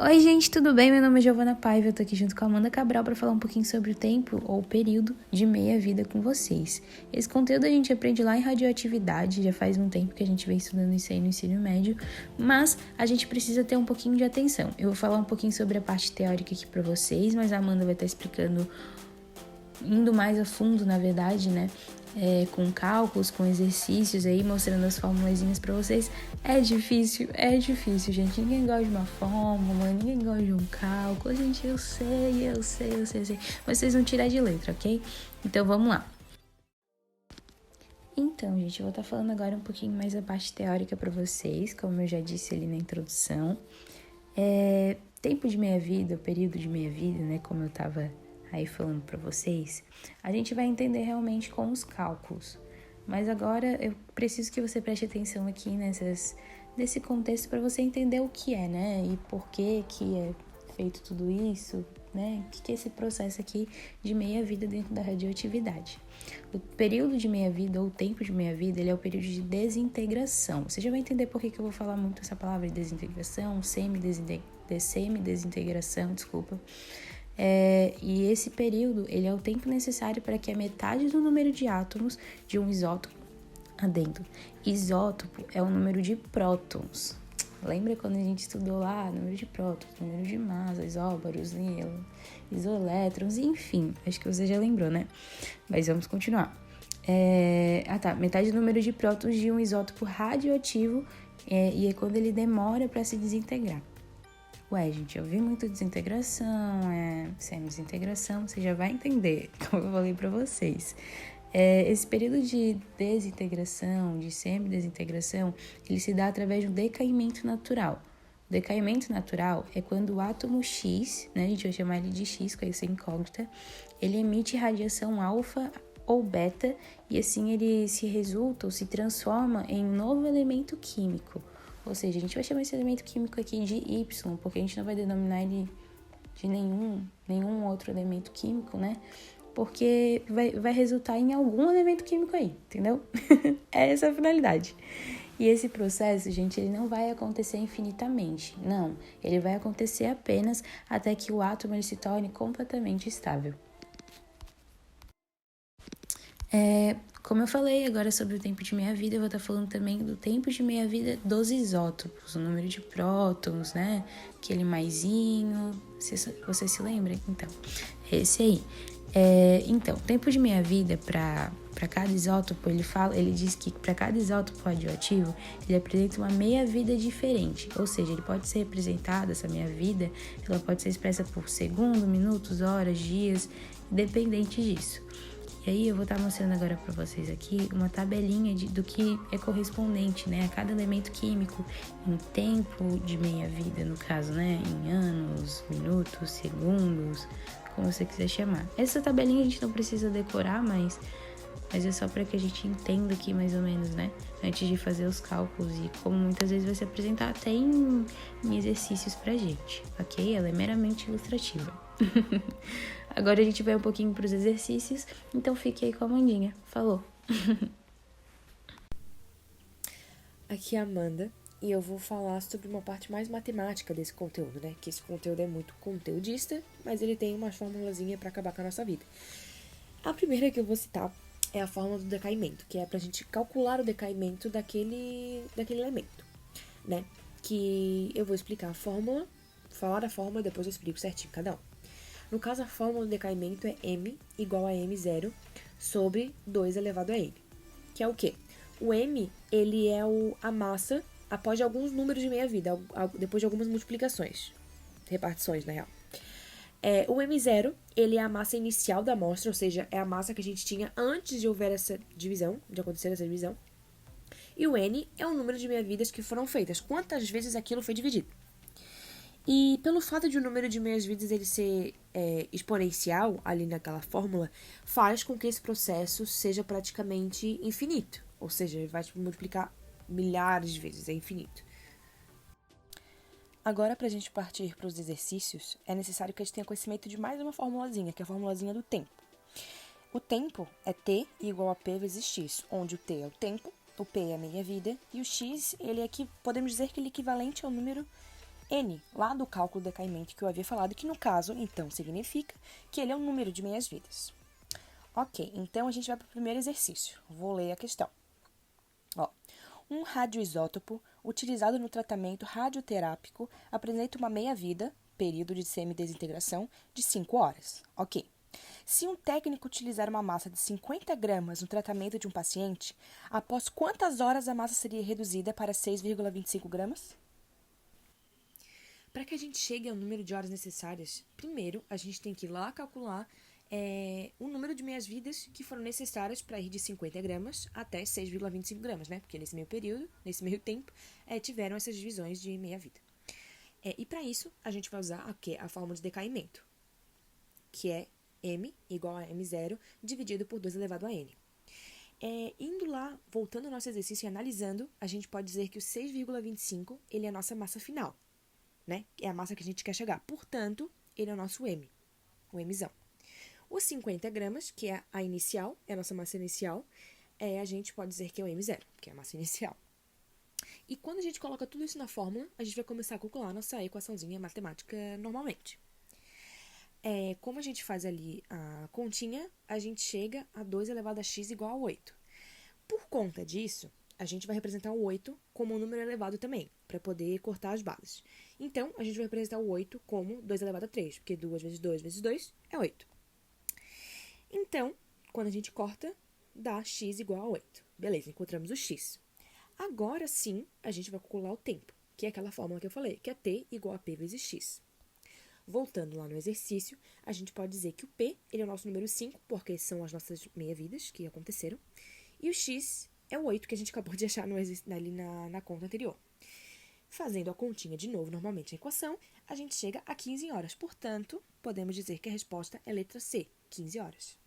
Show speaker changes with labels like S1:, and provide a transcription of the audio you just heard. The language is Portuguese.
S1: Oi, gente, tudo bem? Meu nome é Giovana Paiva, eu tô aqui junto com a Amanda Cabral para falar um pouquinho sobre o tempo ou período de meia-vida com vocês. Esse conteúdo a gente aprende lá em radioatividade, já faz um tempo que a gente vem estudando isso aí no ensino médio, mas a gente precisa ter um pouquinho de atenção. Eu vou falar um pouquinho sobre a parte teórica aqui para vocês, mas a Amanda vai estar explicando, indo mais a fundo, na verdade, né? Com cálculos, com exercícios aí, mostrando as formulazinhas pra vocês. É difícil, gente. Ninguém gosta de uma fórmula, ninguém gosta de um cálculo. Gente, eu sei. Mas vocês vão tirar de letra, ok? Então, vamos lá. Então, gente, eu vou estar falando agora um pouquinho mais da parte teórica pra vocês, como eu já disse ali na introdução. Tempo de meia-vida, o período de meia-vida, né, como eu tava aí falando para vocês, a gente vai entender realmente com os cálculos. Mas agora eu preciso que você preste atenção aqui nesse contexto para você entender o que é, né? E por que é feito tudo isso, né? O que é esse processo aqui de meia-vida dentro da radioatividade. O período de meia-vida ou o tempo de meia-vida, ele é o período de desintegração. Você já vai entender por que eu vou falar muito essa palavra de desintegração, semi-desintegração, desculpa. E esse período, ele é o tempo necessário para que a metade do número de átomos de um isótopo adentro. Isótopo é o número de prótons. Lembra quando a gente estudou lá número de prótons, número de massa, isóbaros, isoelétrons, enfim, acho que você já lembrou, né? Mas vamos continuar. Metade do número de prótons de um isótopo radioativo e é quando ele demora para se desintegrar. Gente, eu vi muito desintegração, semi-desintegração, você já vai entender, como eu falei para vocês. Esse período de desintegração, de semi-desintegração, ele se dá através de um decaimento natural. O decaimento natural é quando o átomo X, né, a gente vai chamar ele de X, com essa incógnita, ele emite radiação alfa ou beta, e assim ele se resulta ou se transforma em um novo elemento químico. Ou seja, a gente vai chamar esse elemento químico aqui de Y, porque a gente não vai denominar ele de nenhum outro elemento químico, né? Porque vai resultar em algum elemento químico aí, entendeu? É essa a finalidade. E esse processo, gente, ele não vai acontecer infinitamente, não. Ele vai acontecer apenas até que o átomo ele se torne completamente estável. Como eu falei agora sobre o tempo de meia-vida, eu vou estar falando também do tempo de meia-vida dos isótopos, o número de prótons, né? Aquele maisinho, você se lembra? Então, esse aí. Então, tempo de meia-vida para cada isótopo, ele diz que para cada isótopo radioativo, ele apresenta uma meia-vida diferente, ou seja, ele pode ser representado, essa meia-vida, ela pode ser expressa por segundo, minutos, horas, dias, independente disso. E aí eu vou estar mostrando agora para vocês aqui uma tabelinha do que é correspondente, né, a cada elemento químico em tempo de meia-vida, no caso, né, em anos, minutos, segundos, como você quiser chamar. Essa tabelinha a gente não precisa decorar, mas é só para que a gente entenda aqui mais ou menos, né, antes de fazer os cálculos e como muitas vezes vai se apresentar até em exercícios pra gente, ok? Ela é meramente ilustrativa. Agora a gente vai um pouquinho para os exercícios, então fique aí com a Amandinha. Falou!
S2: Aqui é a Amanda e eu vou falar sobre uma parte mais matemática desse conteúdo, né? Que esse conteúdo é muito conteudista, mas ele tem uma formulazinha para acabar com a nossa vida. A primeira que eu vou citar é a fórmula do decaimento, que é pra gente calcular o decaimento daquele elemento, né? Que eu vou explicar a fórmula, falar a fórmula e depois eu explico certinho cada um. No caso, a fórmula do decaimento é M igual a M0 sobre 2 elevado a N. Que é o quê? O M, ele é a massa após alguns números de meia-vida, depois de algumas multiplicações, repartições, na real. O M0, ele é a massa inicial da amostra, ou seja, é a massa que a gente tinha antes de houver essa divisão, de acontecer essa divisão. E o N é o número de meia-vidas que foram feitas, quantas vezes aquilo foi dividido. E pelo fato de o número de meias-vidas ele ser exponencial ali naquela fórmula, faz com que esse processo seja praticamente infinito. Ou seja, ele vai multiplicar milhares de vezes, é infinito. Agora, para a gente partir para os exercícios, é necessário que a gente tenha conhecimento de mais uma formulazinha, que é a formulazinha do tempo. O tempo é T igual a P vezes X, onde o T é o tempo, o P é a meia-vida, e o X, ele é podemos dizer que ele é equivalente ao número N, lá do cálculo do decaimento que eu havia falado, que no caso, então, significa que ele é um número de meias-vidas. Ok, então a gente vai para o primeiro exercício. Vou ler a questão. Ó, um radioisótopo utilizado no tratamento radioterápico apresenta uma meia-vida, período de semidesintegração, de 5 horas. Ok. Se um técnico utilizar uma massa de 50 gramas no tratamento de um paciente, após quantas horas a massa seria reduzida para 6,25 gramas? Para que a gente chegue ao número de horas necessárias, primeiro a gente tem que ir lá calcular o número de meias-vidas que foram necessárias para ir de 50 gramas até 6,25 gramas, né? Porque nesse meio período, nesse meio tempo, tiveram essas divisões de meia-vida. E para isso, a gente vai usar a fórmula de decaimento, que é M igual a M0 dividido por 2 elevado a N. Indo lá, voltando ao nosso exercício e analisando, a gente pode dizer que o 6,25 ele é a nossa massa final, né? É a massa que a gente quer chegar. Portanto, ele é o nosso M, o Mzão. Os 50 gramas, que é a inicial, é a nossa massa inicial, a gente pode dizer que é o M0, que é a massa inicial. E quando a gente coloca tudo isso na fórmula, a gente vai começar a calcular a nossa equaçãozinha matemática normalmente. Como a gente faz ali a continha, a gente chega a 2 elevado a x igual a 8. Por conta disso, a gente vai representar o 8 como um número elevado também, para poder cortar as bases. Então, a gente vai representar o 8 como 2 elevado a 3, porque 2 vezes 2 vezes 2 é 8. Então, quando a gente corta, dá x igual a 8. Beleza, encontramos o x. Agora sim, a gente vai calcular o tempo, que é aquela fórmula que eu falei, que é t igual a p vezes x. Voltando lá no exercício, a gente pode dizer que o P ele é o nosso número 5, porque são as nossas meia-vidas que aconteceram, e o X é o 8 que a gente acabou de achar ali na conta anterior. Fazendo a continha de novo, normalmente a equação, a gente chega a 15 horas. Portanto, podemos dizer que a resposta é letra C, 15 horas.